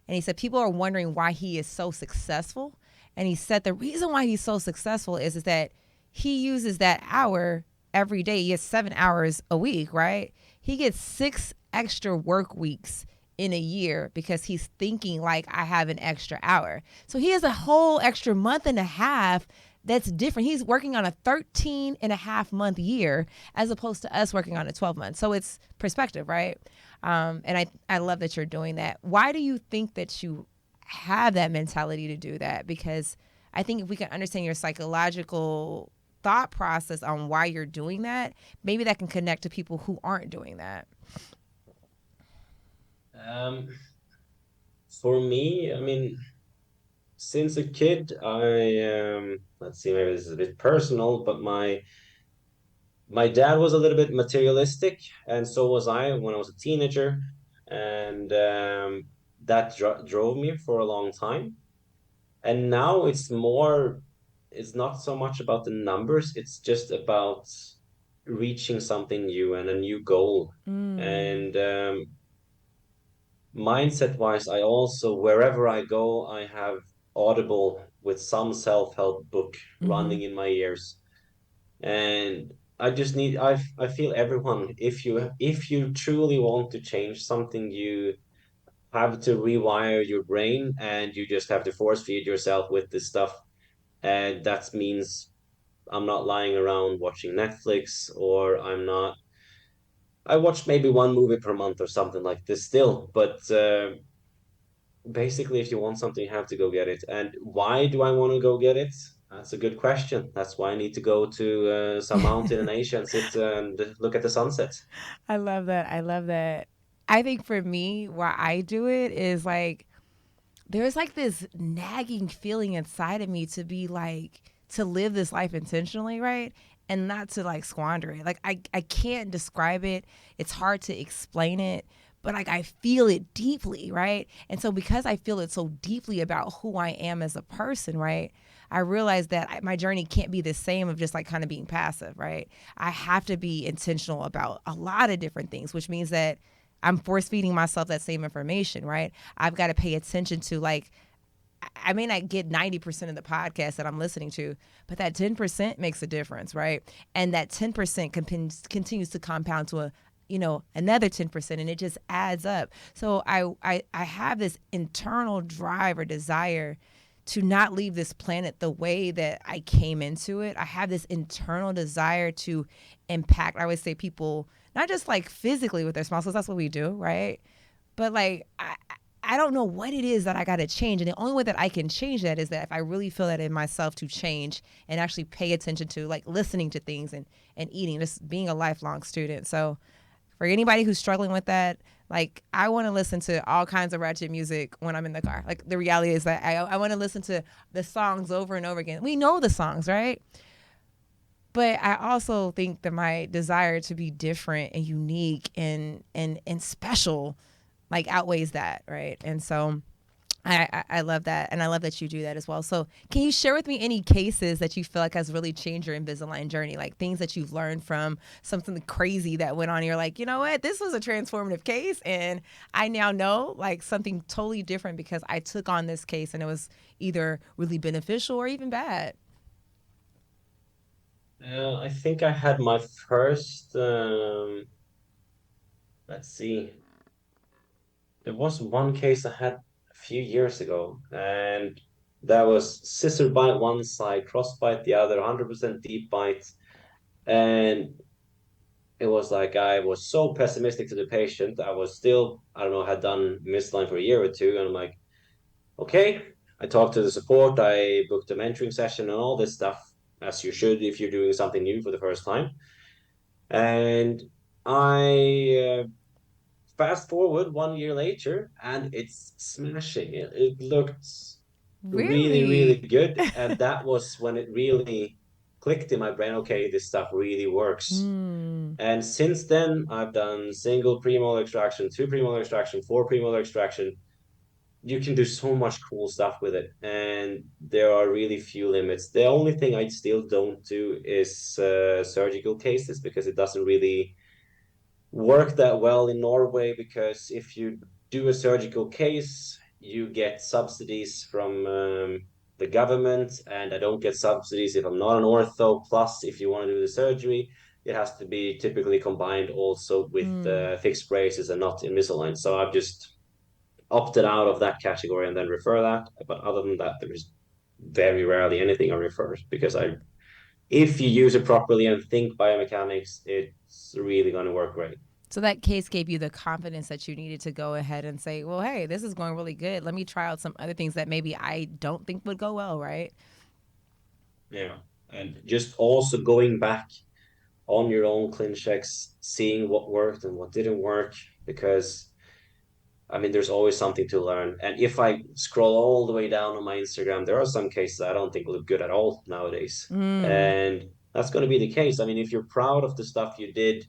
And he said people are wondering why he is so successful. And he said the reason why he's so successful is that he uses that hour every day. He has 7 hours a week, right? He gets 6 extra work weeks in a year because he's thinking like, I have an extra hour. So he has a whole extra month and a half that's different. He's working on a 13 and a half month year as opposed to us working on a 12 month. So it's perspective, right? And I love that you're doing that. Why do you think that you have that mentality to do that? Because I think if we can understand your psychological thought process on why you're doing that, maybe that can connect to people who aren't doing that. Um, for me, I mean, since a kid, let's see, maybe this is a bit personal, but my dad was a little bit materialistic, and so was I when I was a teenager, and that drove me for a long time. And now it's not so much about the numbers, it's just about reaching something new and a new goal. Mm. And mindset wise, I also, wherever I go, I have Audible with some self-help book Mm-hmm. running in my ears. And I feel everyone, if you truly want to change something, you have to rewire your brain, and you just have to force feed yourself with this stuff. And that means I'm not lying around watching Netflix, or I watch maybe one movie per month or something like this still. But basically, if you want something, you have to go get it. And why do I want to go get it? That's a good question. That's why I need to go to some mountain in Asia and sit and look at the sunset. I love that. I love that. I think for me, why I do it is like, there's like this nagging feeling inside of me to be like, to live this life intentionally, right? And not to like squander it. Like, I can't describe it. It's hard to explain it, but like, I feel it deeply, right? And so because I feel it so deeply about who I am as a person, right? I realize that my journey can't be the same of just like kind of being passive, right? I have to be intentional about a lot of different things, which means that I'm force feeding myself that same information, right? I've got to pay attention to like I may not get 90% of the podcast that I'm listening to, but that 10% makes a difference, right? And that 10% continues to compound to a, another 10%, and it just adds up. So I have this internal drive or desire to not leave this planet the way that I came into it. I have this internal desire to impact, I always say, people, not just like physically with their smiles, because that's what we do, right? But like, I don't know what it is that I got to change. And the only way that I can change that is that if I really feel that in myself to change and actually pay attention to like listening to things and eating, just being a lifelong student. So for anybody who's struggling with that, like I want to listen to all kinds of ratchet music when I'm in the car. Like the reality is that I want to listen to the songs over and over again. We know the songs, right? But I also think that my desire to be different and unique and special like outweighs that, right? And so I love that, and I love that you do that as well. So can you share with me any cases that you feel like has really changed your Invisalign journey, like things that you've learned from something crazy that went on, and you're like, you know what, this was a transformative case, and I now know like something totally different because I took on this case and it was either really beneficial or even bad. I think I had my first, let's see, there was one case I had a few years ago, and that was scissor bite one side, cross bite the other, 100% deep bite. And it was like I was so pessimistic to the patient. I was still, I don't know, had done Invisalign for a year or two, and I'm like, okay. I talked to the support, I booked a mentoring session and all this stuff, as you should if you're doing something new for the first time. And I fast forward 1 year later, and it's smashing. It looked really, really Really? good. And that was when it really clicked in my brain. Okay, this stuff really works. Mm. And since then, I've done single premolar extraction, two premolar extraction, four premolar extraction. You can do so much cool stuff with it, and there are really few limits. The only thing I still don't do is surgical cases because it doesn't really work that well in Norway, because if you do a surgical case, you get subsidies from the government, and I don't get subsidies if I'm not an ortho. Plus, if you want to do the surgery, it has to be typically combined also with Mm. fixed braces and not Invisalign. So I've just opted out of that category and then refer that. But other than that, there is very rarely anything I refer because if you use it properly and think biomechanics, it's really going to work great. So that case gave you the confidence that you needed to go ahead and say, well, hey, this is going really good. Let me try out some other things that maybe I don't think would go well, right? Yeah. And just also going back on your own clean checks, seeing what worked and what didn't work, because I mean, there's always something to learn. And if I scroll all the way down on my Instagram, there are some cases I don't think look good at all nowadays. Mm. And that's going to be the case. I mean, if you're proud of the stuff you did,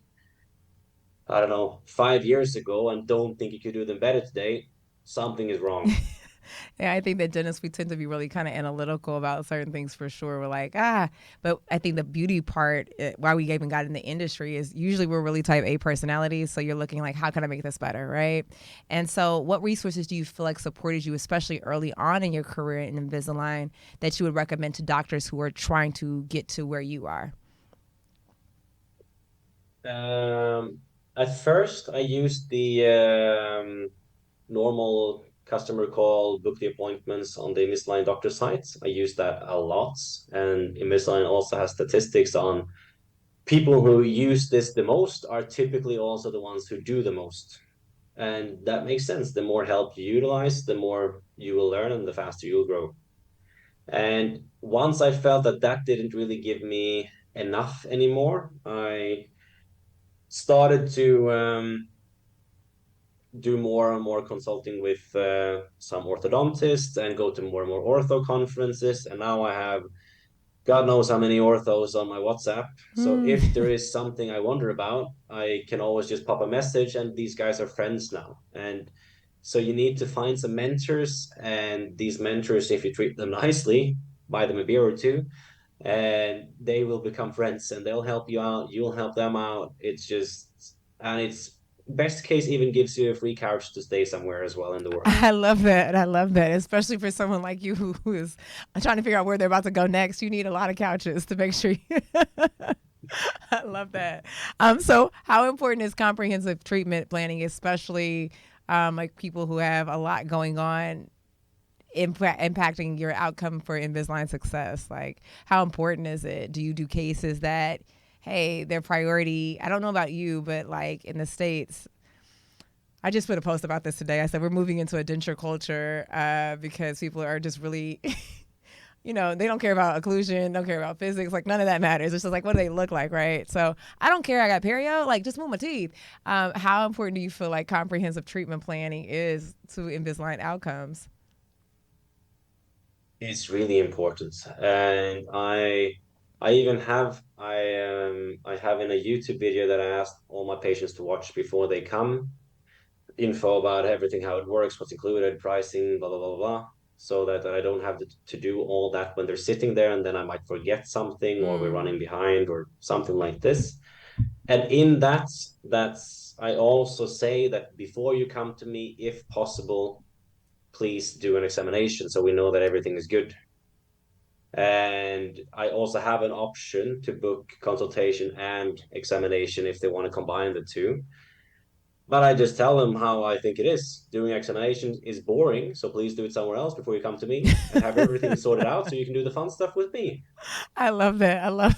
I don't know, 5 years ago and don't think you could do them better today, something is wrong. Yeah, I think that dentists, we tend to be really kind of analytical about certain things for sure. We're like, ah, but I think the beauty part, why we even got in the industry is usually we're really type A personalities. So you're looking like, how can I make this better, right? And so what resources do you feel like supported you, especially early on in your career in Invisalign, that you would recommend to doctors who are trying to get to where you are? Um, at first, I used the normal customer call, book the appointments on the Invisalign doctor sites. I use that a lot. And Invisalign also has statistics on people who use this the most are typically also the ones who do the most. And that makes sense. The more help you utilize, the more you will learn and the faster you'll grow. And once I felt that that didn't really give me enough anymore, I started to do more and more consulting with some orthodontists and go to more and more ortho conferences. And now I have God knows how many orthos on my WhatsApp. So Hmm. if there is something I wonder about, I can always just pop a message, and these guys are friends now. And so you need to find some mentors, and these mentors, if you treat them nicely, buy them a beer or two, and they will become friends and they'll help you out. You'll help them out. It's just, and it's best case even gives you a free couch to stay somewhere as well in the world. I love that. I love that, especially for someone like you who is trying to figure out where they're about to go next. You need a lot of couches to make sure. I love that. So, how important is comprehensive treatment planning, especially like people who have a lot going on, impacting your outcome for Invisalign success? Like, how important is it? Do you do cases that, hey, their priority? I don't know about you, but like in the States, I just put a post about this today. I said we're moving into a denture culture because people are just really, they don't care about occlusion, don't care about physics. Like none of that matters. It's just like, what do they look like, right? So I don't care. I got perio. Like just move my teeth. How important do you feel like comprehensive treatment planning is to Invisalign outcomes? It's really important. And I even have I have in a YouTube video that I asked all my patients to watch before they come, info about everything, how it works, what's included, pricing, blah blah blah blah, so that I don't have to do all that when they're sitting there and then I might forget something or we're Mm. running behind or something like this. And in that, that's I also say that before you come to me, if possible, please do an examination so we know that everything is good. And I also have an option to book consultation and examination if they want to combine the two. But I just tell them how I think it is. Doing examination is boring, so please do it somewhere else before you come to me and have everything sorted out so you can do the fun stuff with me. I love that. I love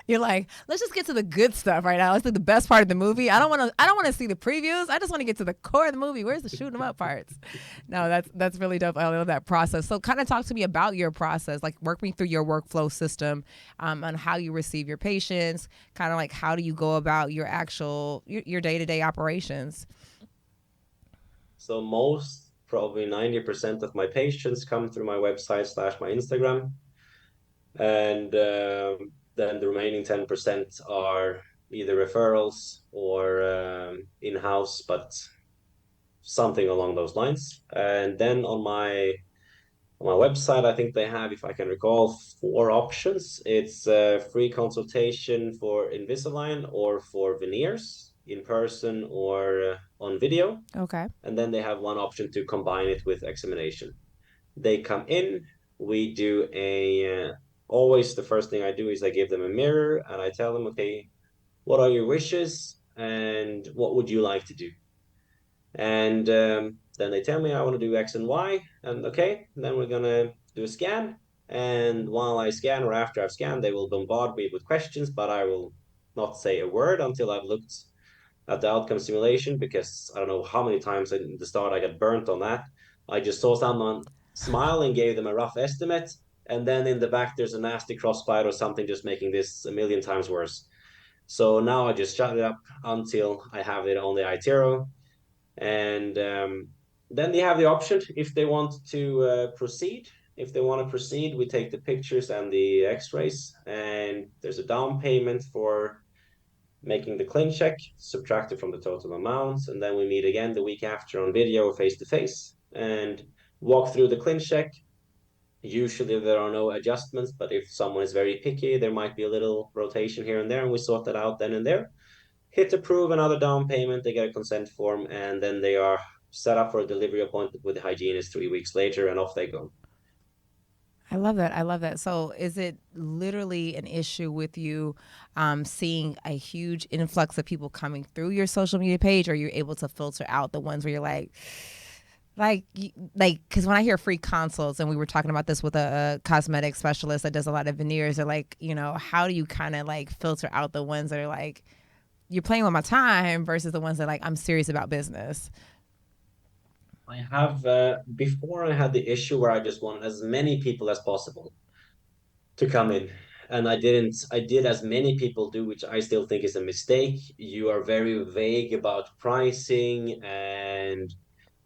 You're like, let's just get to the good stuff right now. Let's do the best part of the movie. I don't want to. I don't want to see the previews. I just want to get to the core of the movie. Where's the shooting them up parts? No, that's really dope. I love that process. So, kind of talk to me about your process. Like, work me through your workflow system, on how you receive your patients. Kind of like how do you go about your actual your day to day operations. So most, probably 90% of my patients come through my website slash my Instagram. And then the remaining 10% are either referrals or in-house, but something along those lines. And then on my website, I think they have, if I can recall, four options. It's a free consultation for Invisalign or for veneers in person or on video. Okay. And then they have one option to combine it with examination. They come in, we do always the first thing I do is I give them a mirror and I tell them, okay, what are your wishes and what would you like to do? And then they tell me I want to do X and Y, and okay, then we're gonna do a scan. And while I scan or after I've scanned, they will bombard me with questions, but I will not say a word until I've looked at the outcome simulation because I don't know how many times in the start I got burnt on that. I just saw someone smile and gave them a rough estimate, and then in the back there's a nasty crossbite or something just making this a million times worse. So now I just shut it up until I have it on the iTero, and then they have the option if they want to proceed. If they want to proceed, we take the pictures and the X-rays, and there's a down payment for making the clean check, subtracted from the total amount, and then we meet again the week after on video, face to face, and walk through the clean check. Usually there are no adjustments, but if someone is very picky, there might be a little rotation here and there, and we sort that out then and there. Hit approve, another down payment, they get a consent form, and then they are set up for a delivery appointment with the hygienist 3 weeks later, and off they go. I love that. I love that. So, is it literally an issue with you seeing a huge influx of people coming through your social media page, or you're able to filter out the ones where you're like, because when I hear free consults, and we were talking about this with a cosmetic specialist that does a lot of veneers, they're like, how do you kind of like filter out the ones that are like, you're playing with my time versus the ones that like, I'm serious about business? I have before I had the issue where I just wanted as many people as possible to come in. And I didn't, I did as many people do, which I still think is a mistake. You are very vague about pricing and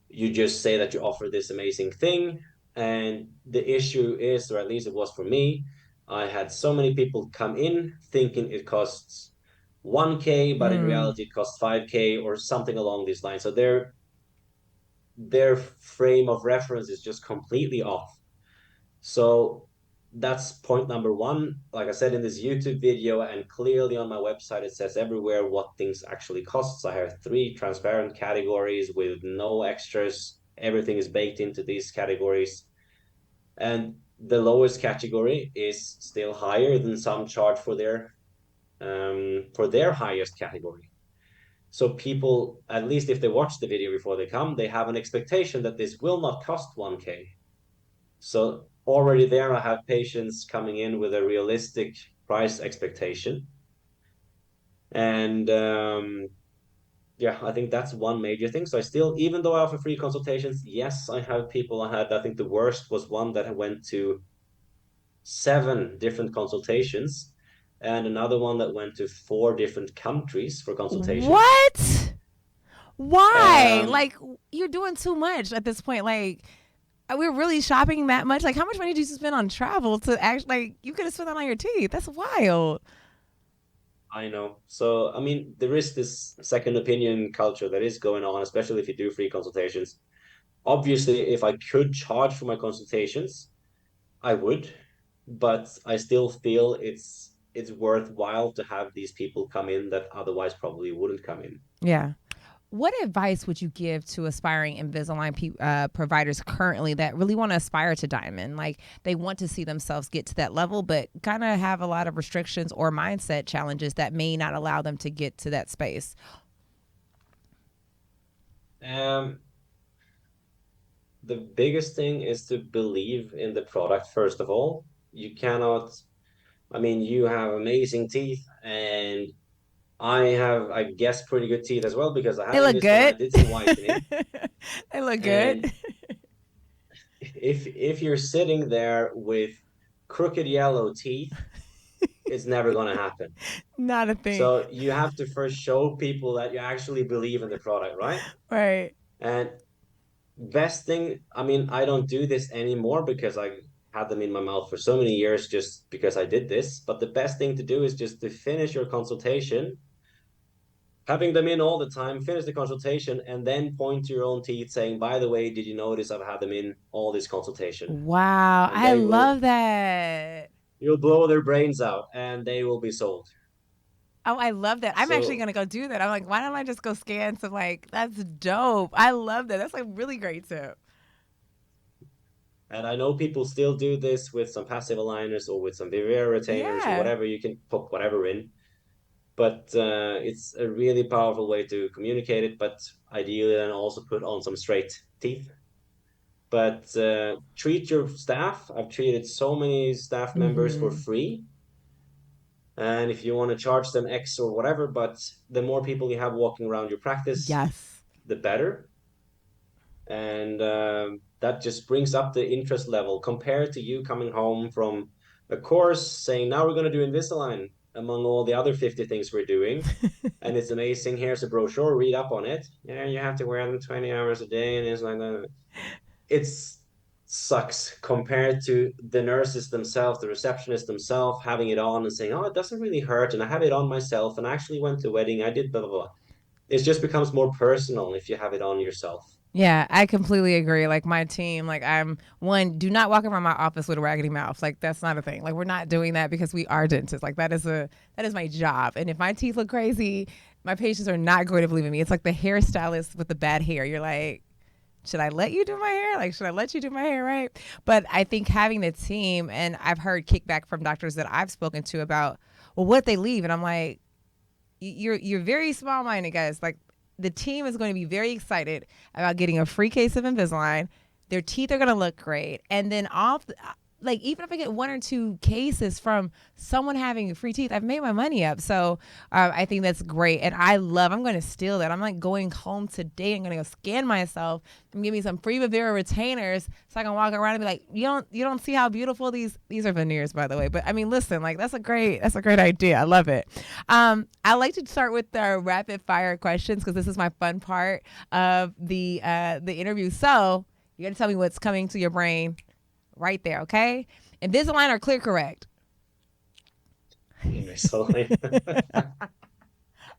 you just say that you offer this amazing thing. And the issue is, or at least it was for me, I had so many people come in thinking it costs 1K, but in Mm. reality it costs 5K or something along these lines. So their frame of reference is just completely off. So that's point number one. Like I said in this YouTube video, and clearly on my website, it says everywhere what things actually costs. I have three transparent categories with no extras. Everything is baked into these categories. And the lowest category is still higher than some charge for their highest category. So people, at least if they watch the video before they come, they have an expectation that this will not cost 1K. So already there, I have patients coming in with a realistic price expectation. And yeah, I think that's one major thing. So I still, even though I offer free consultations, yes, I have people. I had, I think the worst was one that went to 7 different consultations, and another one that went to 4 different countries for consultations. What? Why? Um, Like, you're doing too much at this point. Like, we're really shopping that much. Like, how much money did you spend on travel to actually, like, you could have spent that on your teeth. That's wild. I know. So, I mean, there is this second opinion culture that is going on, especially if you do free consultations. Obviously, if I could charge for my consultations, I would, but I still feel it's worthwhile to have these people come in that otherwise probably wouldn't come in. Yeah. What advice would you give to aspiring Invisalign providers currently that really want to aspire to diamond? Like they want to see themselves get to that level, but kind of have a lot of restrictions or mindset challenges that may not allow them to get to that space. Um, the biggest thing is to believe in the product, first of all. You cannot, I mean, you have amazing teeth, and I have, I guess, pretty good teeth as well because I They had look Invisalign. I good. did some whitening, They look good. and if you're sitting there with crooked yellow teeth, it's never going to happen. Not a thing. So you have to first show people that you actually believe in the product, right? Right. And best thing, I mean, I don't do this anymore because I had them in my mouth for so many years just because I did this. But the best thing to do is just to finish your consultation, having them in all the time, finish the consultation, and then point to your own teeth saying, by the way, did you notice I've had them in all this consultation? Wow. And I they will, love that. you'll blow their brains out and they will be sold. Oh, I love that. I'm actually So, gonna go do that. I'm like, why don't I just go scan some like that's dope. I love that. That's like really great tip. and I know people still do this with some passive aligners or with some Vivera retainers or Yeah. whatever. You can put whatever in, but it's a really powerful way to communicate it. But ideally, then also put on some straight teeth. But treat your staff. I've treated so many staff members for Mm-hmm. free, and if you want to charge them X or whatever, but the more people you have walking around your practice, Yes. the better. And that just brings up the interest level compared to you coming home from a course saying, now we're going to do Invisalign among all the other 50 things we're doing. And it's amazing. Here's a brochure, read up on it. Yeah, you have to wear them 20 hours a day. And it's like that. It's sucks compared to the nurses themselves, the receptionists themselves having it on and saying, oh, it doesn't really hurt. And I have it on myself. And I actually went to a wedding. I did blah, blah, blah. It just becomes more personal if you have it on yourself. Yeah, I completely agree. Like my team, like I'm one, do not walk around my office with a raggedy mouth. Like that's not a thing. Like we're not doing that because we are dentists. Like that is my job. And if my teeth look crazy, my patients are not going to believe in me. It's like the hairstylist with the bad hair. You're like, should I let you do my hair? Like, should I let you do my hair? Right. But I think having the team, and I've heard kickback from doctors that I've spoken to about, well, what they leave. And I'm like, you're very small minded, guys. Like the team is going to be very excited about getting a free case of Invisalign. Their teeth are going to look great, and then like even if I get 1 or 2 cases from someone having free teeth, I've made my money up. So I think that's great, and I'm going to steal that. I'm like going home today. I'm going to go scan myself and give me some free Vivera retainers so I can walk around and be like, you don't see how beautiful these are veneers, by the way. But I mean, listen, like that's a great idea. I love it. I like to start with the rapid fire questions because this is my fun part of the interview. So you got to tell me what's coming to your brain right there, okay? Invisalign or clear correct? Invisalign.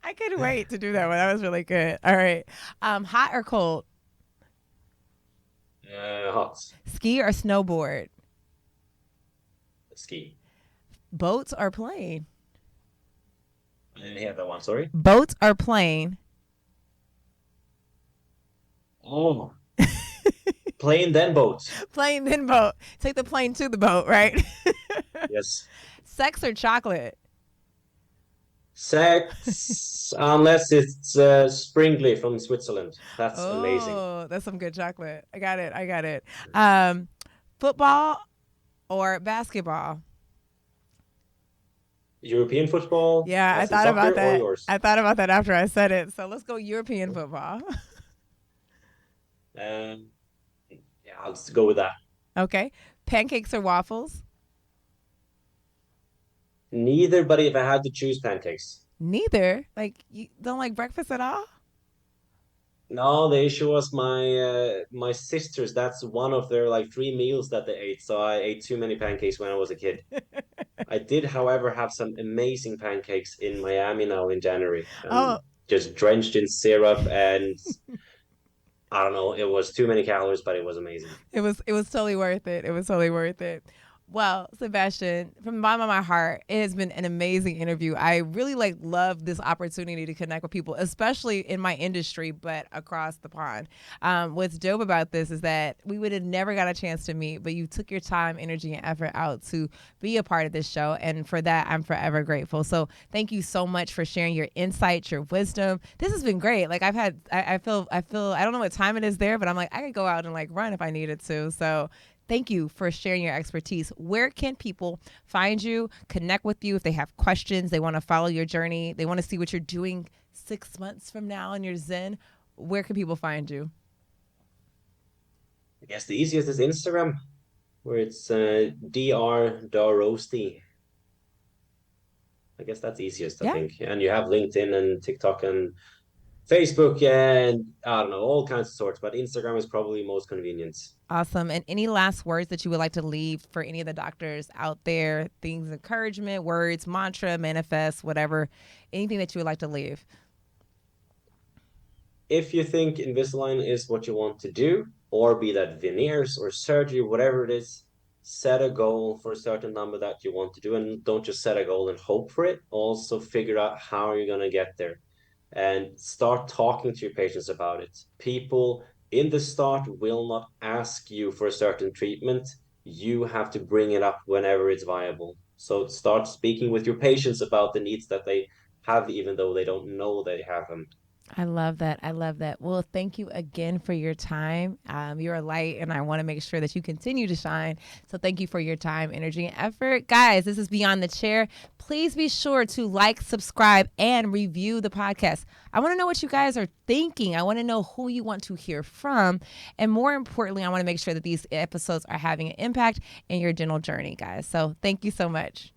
I couldn't wait to do that one. That was really good. All right. Hot or cold? Hot. Ski or snowboard? ski. Boats or plane? I didn't hear that one. Sorry. Boats or plane? Oh, plane then boat. Plane then boat. Take the plane to the boat, right? Yes. Sex or chocolate? Sex, unless it's Springly from Switzerland. That's amazing. Oh, that's some good chocolate. I got it. I got it. Um, Football or basketball? European football, Yeah, I as in thought about soccer, or that. yours? I thought about that after I said it. So let's go European football. Um, yeah, I'll just go with that. Okay. Pancakes or waffles? Neither, but if I had to choose, pancakes. Neither. Like, you don't like breakfast at all? No, the issue was my sisters. That's one of their like three meals that they ate. So I ate too many pancakes when I was a kid. I did, however, have some amazing pancakes in Miami now in January, Oh, just drenched in syrup, and I don't know, it was too many calories, but it was amazing. it was totally worth it. It was totally worth it. Well, Sebastian, from the bottom of my heart, it has been an amazing interview. I really love this opportunity to connect with people, especially in my industry, but across the pond. What's dope about this is that we would have never got a chance to meet, but you took your time, energy, and effort out to be a part of this show, and for that, I'm forever grateful. So thank you so much for sharing your insights, your wisdom. This has been great. Like I feel, I don't know what time it is there, but I'm like I could go out and run if I needed to. So thank you for sharing your expertise. Where can people find you, connect with you if they have questions, they want to follow your journey, they want to see what you're doing 6 months from now in your Zen? Where can people find you? I guess the easiest is Instagram, where it's Dr. Daroste. I guess that's easiest, I Yeah. think. And you have LinkedIn and TikTok and Facebook and I don't know, all kinds of sorts, but Instagram is probably most convenient. Awesome. And any last words that you would like to leave for any of the doctors out there? Things, encouragement, words, mantra, manifest, whatever, anything that you would like to leave? If you think Invisalign is what you want to do, or be that veneers or surgery, whatever it is, set a goal for a certain number that you want to do, and don't just set a goal and hope for it. Also, figure out how you're going to get there and start talking to your patients about it. People in the start will not ask you for a certain treatment. You have to bring it up whenever it's viable. So start speaking with your patients about the needs that they have, even though they don't know they have them. I love that. I love that. Well, thank you again for your time. You're a light, and I want to make sure that you continue to shine. So, thank you for your time, energy, and effort. Guys, this is Beyond the Chair. Please be sure to like, subscribe, and review the podcast. I want to know what you guys are thinking. I want to know who you want to hear from. And more importantly, I want to make sure that these episodes are having an impact in your dental journey, guys. So, thank you so much.